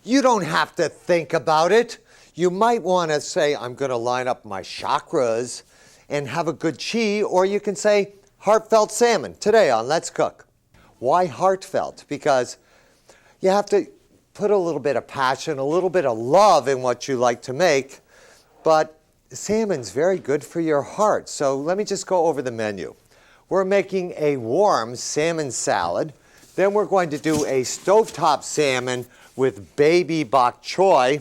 You don't have to think about it. You might want to say, I'm going to line up my chakras and have a good chi, or you can say heartfelt salmon today on Let's Cook. Why heartfelt? Because you have to put a little bit of passion, a little bit of love in what you like to make, but salmon's very good for your heart. So let me just go over the menu. We're making a warm salmon salad. Then we're going to do a stovetop salmon with baby bok choy.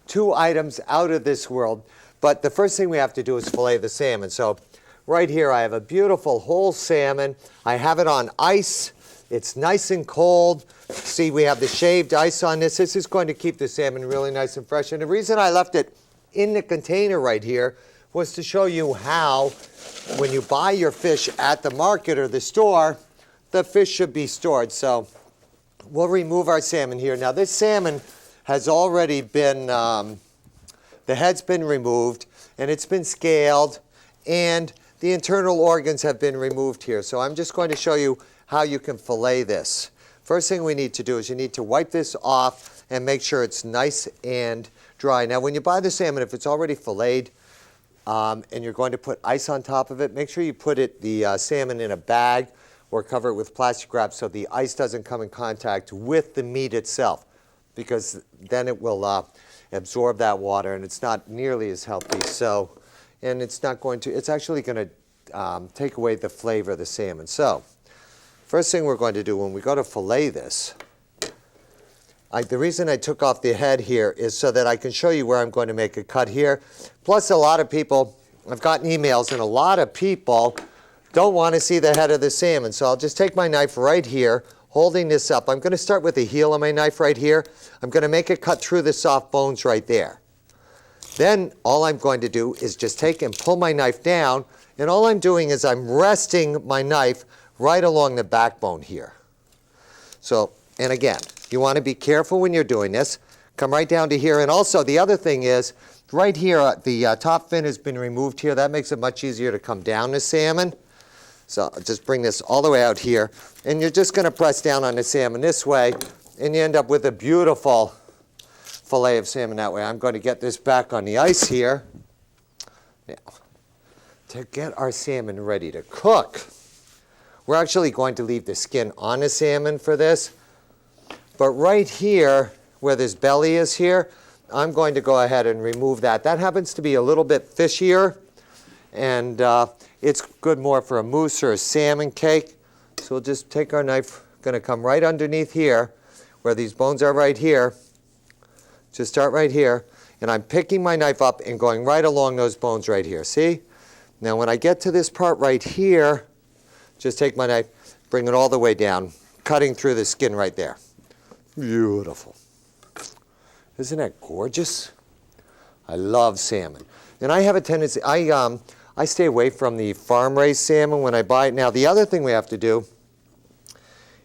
2 items out of this world. But the first thing we have to do is fillet the salmon. So right here I have a beautiful whole salmon. I have it on ice. It's nice and cold. See, we have the shaved ice on this. This is going to keep the salmon really nice and fresh. And the reason I left it in the container right here was to show you how, when you buy your fish at the market or the store, the fish should be stored. So we'll remove our salmon here. Now this salmon has already been, the head's been removed, and it's been scaled, and the internal organs have been removed here. So I'm just going to show you how you can fillet this. First thing we need to do is you need to wipe this off and make sure it's nice and dry. Now when you buy the salmon, if it's already filleted and you're going to put ice on top of it, make sure you put the salmon in a bag or cover it with plastic wrap so the ice doesn't come in contact with the meat itself, because then it will absorb that water and it's not nearly as healthy. So, and it's not going to, it's actually going to take away the flavor of the salmon. So first thing we're going to do when we go to fillet this, the reason I took off the head here is so that I can show you where I'm going to make a cut here. Plus a lot of people, I've gotten emails, and a lot of people don't want to see the head of the salmon. So I'll just take my knife right here, holding this up. I'm going to start with the heel of my knife right here. I'm going to make a cut through the soft bones right there. Then all I'm going to do is just take and pull my knife down, and all I'm doing is I'm resting my knife right along the backbone here. So, and again, you want to be careful when you're doing this. Come right down to here. And also the other thing is, right here, the top fin has been removed here. That makes it much easier to come down the salmon. So I'll just bring this all the way out here. And you're just going to press down on the salmon this way, and you end up with a beautiful fillet of salmon that way. I'm going to get this back on the ice here. Now, to get our salmon ready to cook, we're actually going to leave the skin on the salmon for this. But right here, where this belly is here, I'm going to go ahead and remove that. That happens to be a little bit fishier, and it's good more for a mousse or a salmon cake. So we'll just take our knife, going to come right underneath here, where these bones are right here. Just start right here, and I'm picking my knife up and going right along those bones right here. See? Now when I get to this part right here, just take my knife, bring it all the way down, cutting through the skin right there. Beautiful. Isn't that gorgeous? I love salmon. And I have a tendency, I stay away from the farm-raised salmon when I buy it. Now the other thing we have to do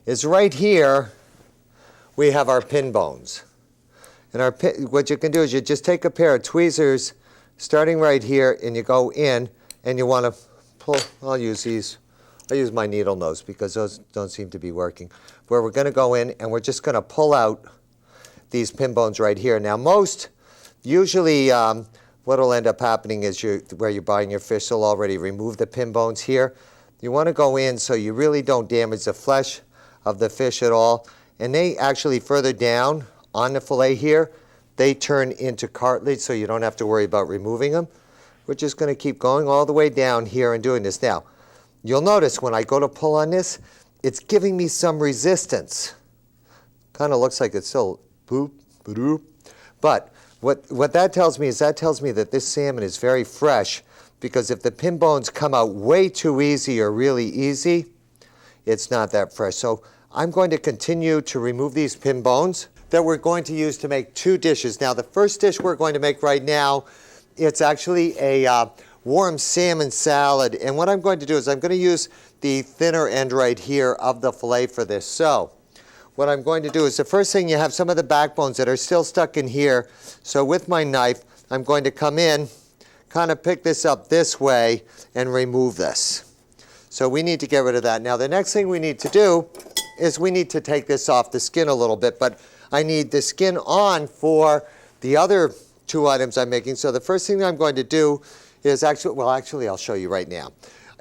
is right here, we have our pin bones. And what you can do is you just take a pair of tweezers, starting right here, and you go in, and you want to pull, I'll use these. I use my needle nose because those don't seem to be working. Where we're going to go in, and we're just going to pull out these pin bones right here. Now usually what will end up happening is where you're buying your fish, they'll already remove the pin bones here. You want to go in so you really don't damage the flesh of the fish at all. And they actually further down on the fillet here, they turn into cartilage, so you don't have to worry about removing them. We're just going to keep going all the way down here and doing this. Now, you'll notice when I go to pull on this, it's giving me some resistance. Kind of looks like it's still boop, boop. But what that tells me is that this salmon is very fresh, because if the pin bones come out way too easy or really easy, it's not that fresh. So I'm going to continue to remove these pin bones that we're going to use to make 2 dishes. Now the first dish we're going to make right now, it's actually a warm salmon salad. And what I'm going to do is I'm going to use the thinner end right here of the fillet for this. So what I'm going to do is the first thing, you have some of the backbones that are still stuck in here. So with my knife, I'm going to come in, kind of pick this up this way and remove this. So we need to get rid of that. Now the next thing we need to do is we need to take this off the skin a little bit, but I need the skin on for the other two items I'm making. So the first thing I'm going to do is actually I'll show you right now.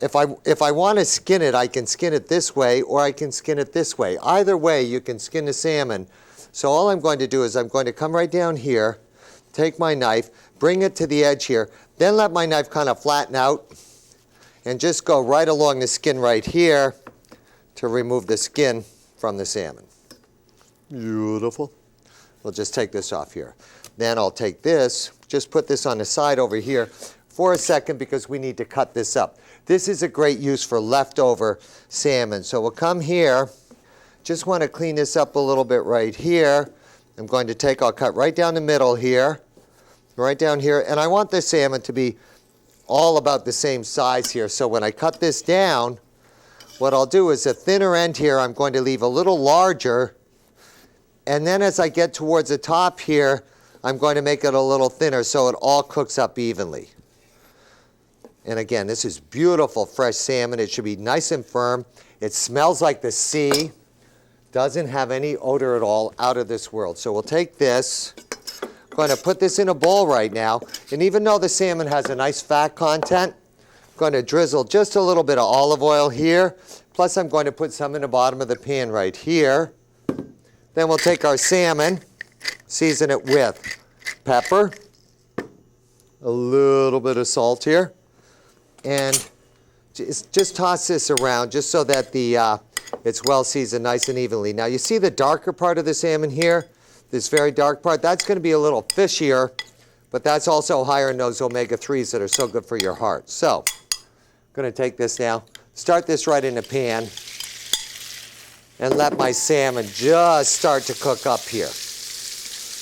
If I want to skin it, I can skin it this way or I can skin it this way. Either way, you can skin the salmon. So all I'm going to do is I'm going to come right down here, take my knife, bring it to the edge here, then let my knife kind of flatten out and just go right along the skin right here to remove the skin from the salmon. Beautiful. We'll just take this off here. Then I'll take this, just put this on the side over here for a second because we need to cut this up. This is a great use for leftover salmon. So we'll come here, just want to clean this up a little bit right here. I'm going to I'll cut right down the middle here, right down here, and I want the salmon to be all about the same size here. So when I cut this down, what I'll do is the thinner end here, I'm going to leave a little larger, and then as I get towards the top here, I'm going to make it a little thinner so it all cooks up evenly. And again, this is beautiful fresh salmon. It should be nice and firm. It smells like the sea. Doesn't have any odor at all, out of this world. So we'll take this. I'm going to put this in a bowl right now. And even though the salmon has a nice fat content, I'm going to drizzle just a little bit of olive oil here. Plus I'm going to put some in the bottom of the pan right here. Then we'll take our salmon, season it with pepper, a little bit of salt here, and just toss this around just so that it's well seasoned nice and evenly. Now you see the darker part of the salmon here, this very dark part, that's going to be a little fishier, but that's also higher in those omega-3s that are so good for your heart. So I'm going to take this now, start this right in the pan, and let my salmon just start to cook up here.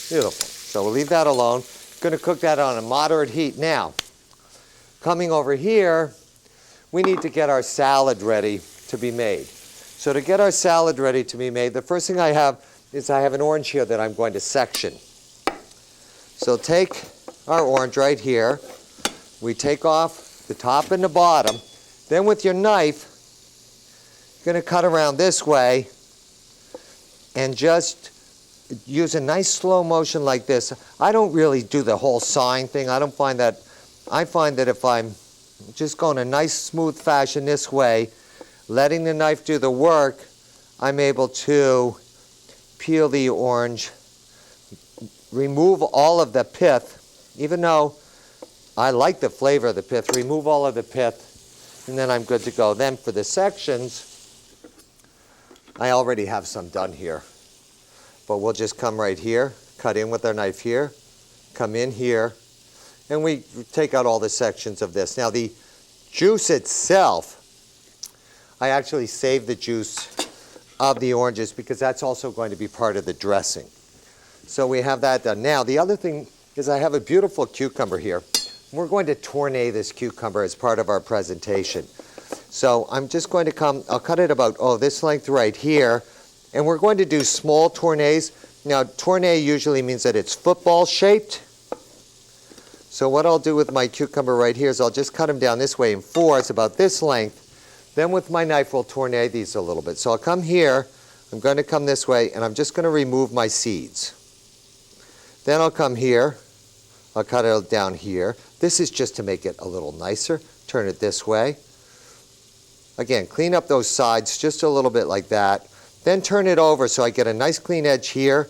Beautiful. So we'll leave that alone. Going to cook that on a moderate heat. Now, coming over here, we need to get our salad ready to be made. So to get our salad ready to be made, the first thing I have is I have an orange here that I'm going to section. So take our orange right here. We take off the top and the bottom. Then with your knife, you're going to cut around this way and just use a nice slow motion like this. I don't really do the whole sawing thing. I find that if I'm just going a nice smooth fashion this way, letting the knife do the work, I'm able to peel the orange, remove all of the pith, even though I like the flavor of the pith, remove all of the pith, and then I'm good to go. Then for the sections, I already have some done here, but we'll just come right here, cut in with our knife here, come in here, and we take out all the sections of this. Now the juice itself, I actually save the juice of the oranges because that's also going to be part of the dressing. So we have that done. Now the other thing is I have a beautiful cucumber here. We're going to tourne this cucumber as part of our presentation. So I'm just going to I'll cut it about, this length right here, and we're going to do small tournées. Now, tourné usually means that it's football shaped. So what I'll do with my cucumber right here is I'll just cut them down this way in fours, about this length. Then with my knife, we'll tourné these a little bit. So I'll come here, I'm going to come this way, and I'm just going to remove my seeds. Then I'll come here, I'll cut it down here. This is just to make it a little nicer. Turn it this way. Again, clean up those sides just a little bit like that. Then turn it over so I get a nice clean edge here.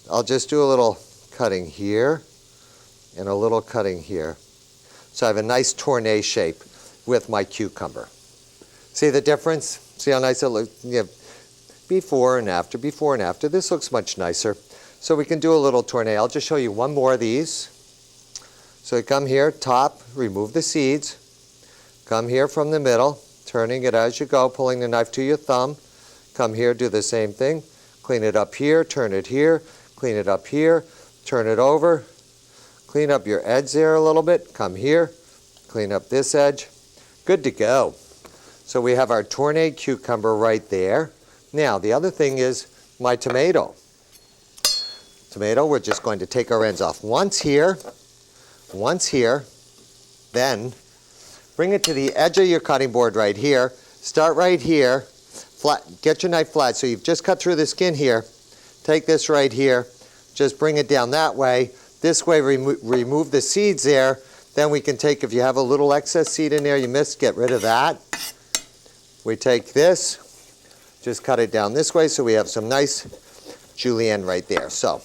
I'll just do a little cutting here and a little cutting here. So I have a nice tourné shape with my cucumber. See the difference? See how nice it looks? Yeah. Before and after, before and after. This looks much nicer. So we can do a little tourné. I'll just show you one more of these. So you come here, top, remove the seeds. Come here from the middle. Turning it as you go, pulling the knife to your thumb. Come here, do the same thing. Clean it up here, turn it here, clean it up here, turn it over. Clean up your edge there a little bit. Come here, clean up this edge. Good to go. So we have our tourné cucumber right there. Now, the other thing is my tomato. Tomato, we're just going to take our ends off. Once here, then bring it to the edge of your cutting board right here. Start right here. Flat, get your knife flat. So you've just cut through the skin here. take this right here, just bring it down that way. This way, remove the seeds there. Then we can take, if you have a little excess seed in there you missed, get rid of that. We take this, just cut it down this way so we have some nice julienne right there. So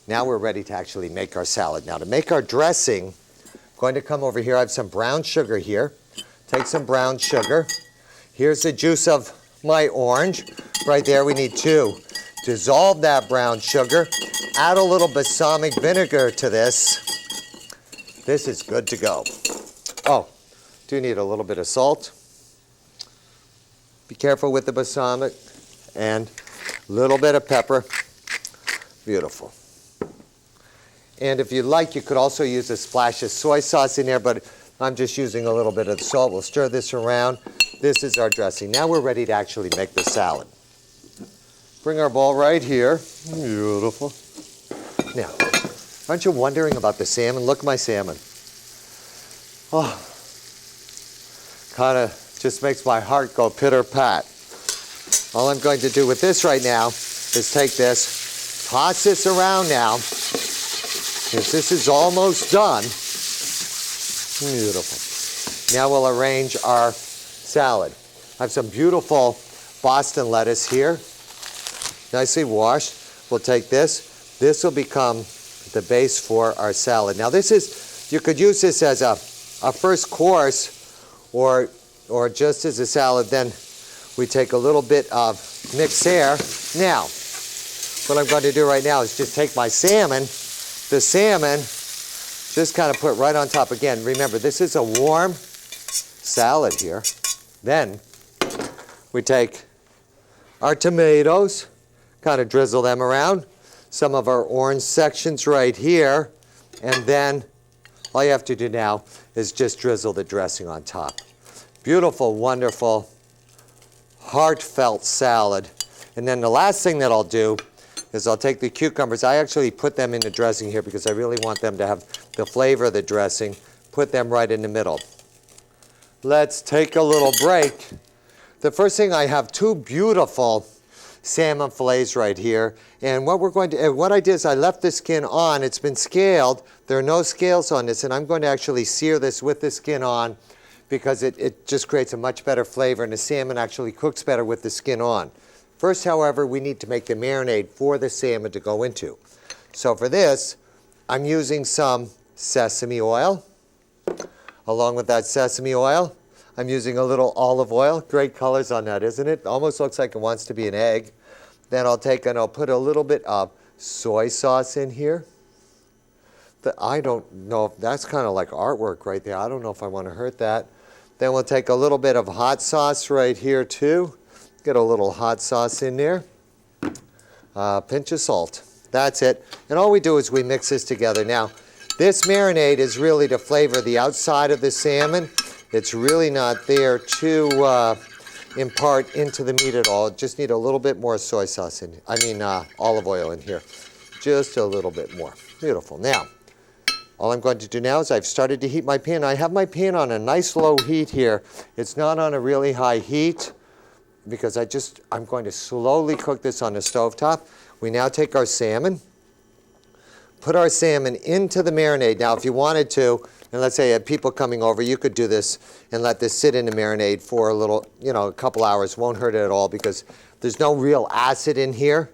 now we're ready to actually make our salad. Now to make our dressing, I'm going to come over here. I have some brown sugar here. Take some brown sugar. Here's the juice of my orange. Right there, we need 2. Dissolve that brown sugar. Add a little balsamic vinegar to this. This is good to go. Oh, do need a little bit of salt. Be careful with the balsamic. And a little bit of pepper. Beautiful. And if you like, you could also use a splash of soy sauce in there, but I'm just using a little bit of salt. We'll stir this around. This is our dressing. Now we're ready to actually make the salad. Bring our bowl right here. Beautiful. Now, aren't you wondering about the salmon? Look at my salmon. Oh, kind of just makes my heart go pitter-pat. All I'm going to do with this right now is take this, toss this around now. This is almost done. Beautiful. Now we'll arrange our salad. I have some beautiful Boston lettuce here, nicely washed. We'll take this. This will become the base for our salad. Now this is, you could use this as a first course or just as a salad. Then we take a little bit of mixed hair. Now, what I'm going to do right now is just take my salmon, the salmon, just kind of put right on top. Again, remember, this is a warm salad here. Then we take our tomatoes, kind of drizzle them around. Some of our orange sections right here. And then all you have to do now is just drizzle the dressing on top. Beautiful, wonderful, heartfelt salad. And then the last thing that I'll do is I'll take the cucumbers. I actually put them in the dressing here because I really want them to have the flavor of the dressing. Put them right in the middle. Let's take a little break. The first thing, I have 2 beautiful salmon fillets right here. And what I did is I left the skin on. It's been scaled. There are no scales on this, and I'm going to actually sear this with the skin on because it just creates a much better flavor, and the salmon actually cooks better with the skin on. First, however, we need to make the marinade for the salmon to go into. So for this, I'm using some sesame oil. Along with that sesame oil, I'm using a little olive oil. Great colors on that, isn't it? Almost looks like it wants to be an egg. Then I'll take and I'll put a little bit of soy sauce in here. I don't know if that's kind of like artwork right there. I don't know if I want to hurt that. Then we'll take a little bit of hot sauce right here too. Get a little hot sauce in there. Pinch of salt. That's it. And all we do is we mix this together. Now, this marinade is really to flavor the outside of the salmon. It's really not there to impart into the meat at all. Just need a little bit more soy sauce in, olive oil in here. Just a little bit more. Beautiful. Now, all I'm going to do now is I've started to heat my pan. I have my pan on a nice low heat here. It's not on a really high heat because I'm going to slowly cook this on the stovetop. We now take our salmon, put our salmon into the marinade. Now, if you wanted to, and let's say you had people coming over, you could do this and let this sit in the marinade for a little, a couple hours. Won't hurt it at all because there's no real acid in here.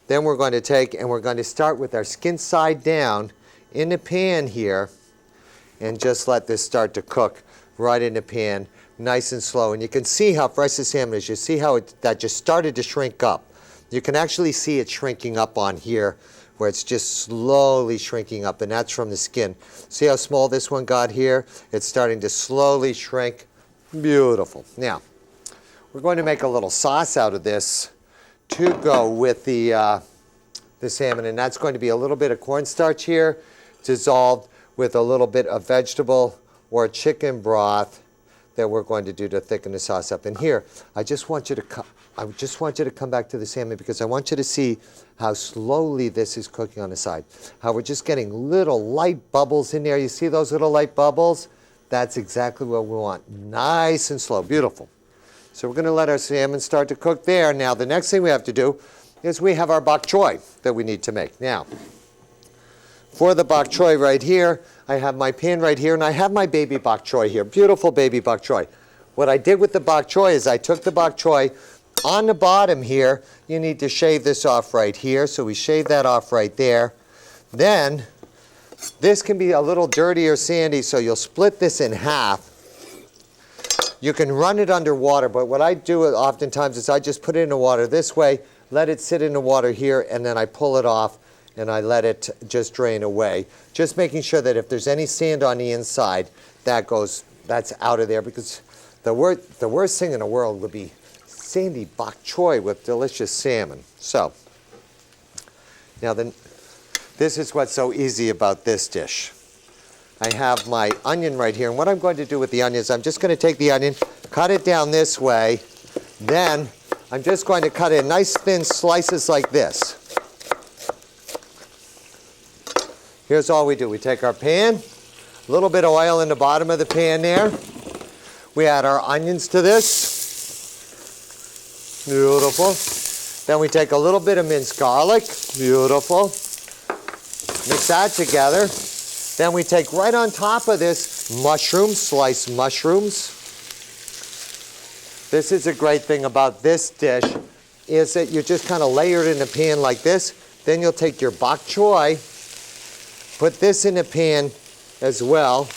Then we're going to take and we're going to start with our skin side down in the pan here and just let this start to cook right in the pan, nice and slow. And you can see how fresh the salmon is. You see how that just started to shrink up. You can actually see it shrinking up on here where it's just slowly shrinking up, and that's from the skin. See how small this one got here? It's starting to slowly shrink. Beautiful. Now, we're going to make a little sauce out of this to go with the salmon, and that's going to be a little bit of cornstarch here, dissolved with a little bit of vegetable or chicken broth that we're going to do to thicken the sauce up. And here, I just want you to come back to the salmon because I want you to see how slowly this is cooking on the side. How we're just getting little light bubbles in there. You see those little light bubbles? That's exactly what we want. Nice and slow. Beautiful. So we're going to let our salmon start to cook there. Now, the next thing we have to do is we have our bok choy that we need to make. Now, for the bok choy right here, I have my pan right here, and I have my baby bok choy here. Beautiful baby bok choy. What I did with the bok choy is I took the bok choy on the bottom here. You need to shave this off right here, so we shave that off right there. Then, this can be a little dirty or sandy, so you'll split this in half. You can run it under water, but what I do oftentimes is I just put it in the water this way, let it sit in the water here, and then I pull it off and I let it just drain away. Just making sure that if there's any sand on the inside, that's out of there, because the worst thing in the world would be sandy bok choy with delicious salmon. So, now this is what's so easy about this dish. I have my onion right here, and what I'm going to do with the onion is I'm just going to take the onion, cut it down this way, then I'm just going to cut it in nice thin slices like this. Here's all we do. We take our pan, a little bit of oil in the bottom of the pan there. We add our onions to this. Beautiful. Then we take a little bit of minced garlic. Beautiful. Mix that together. Then we take right on top of this mushrooms, sliced mushrooms. This is a great thing about this dish, is that you just kind of layer it in the pan like this. Then you'll take your bok choy, put this in the pan as well,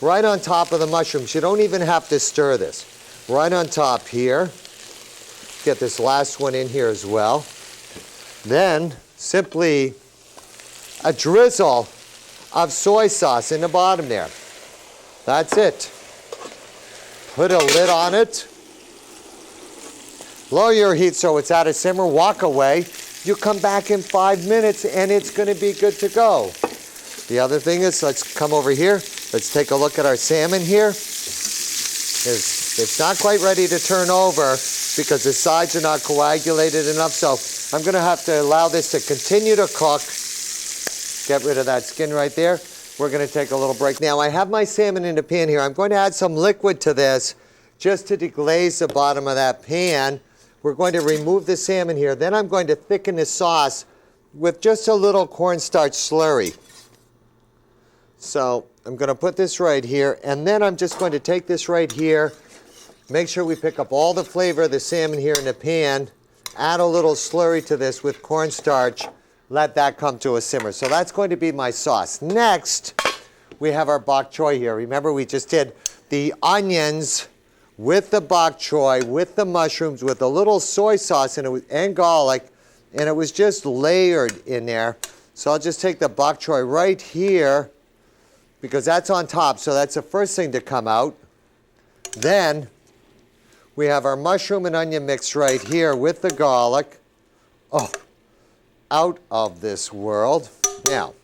right on top of the mushrooms. You don't even have to stir this. Right on top here. Get this last one in here as well. Then simply a drizzle of soy sauce in the bottom there. That's it. Put a lid on it. Lower your heat so it's at a simmer. Walk away. You come back in 5 minutes and it's going to be good to go. The other thing is, let's come over here. Let's take a look at our salmon here. It's not quite ready to turn over because the sides are not coagulated enough. So I'm going to have to allow this to continue to cook. Get rid of that skin right there. We're going to take a little break. Now I have my salmon in the pan here. I'm going to add some liquid to this just to deglaze the bottom of that pan. We're going to remove the salmon here. Then I'm going to thicken the sauce with just a little cornstarch slurry. So I'm going to put this right here, and then I'm just going to take this right here, make sure we pick up all the flavor of the salmon here in the pan, add a little slurry to this with cornstarch, let that come to a simmer. So that's going to be my sauce. Next, we have our bok choy here. Remember, we just did the onions with the bok choy, with the mushrooms, with a little soy sauce and garlic, and it was just layered in there. So I'll just take the bok choy right here, because that's on top, so that's the first thing to come out. Then we have our mushroom and onion mix right here with the garlic. Oh, out of this world. Now,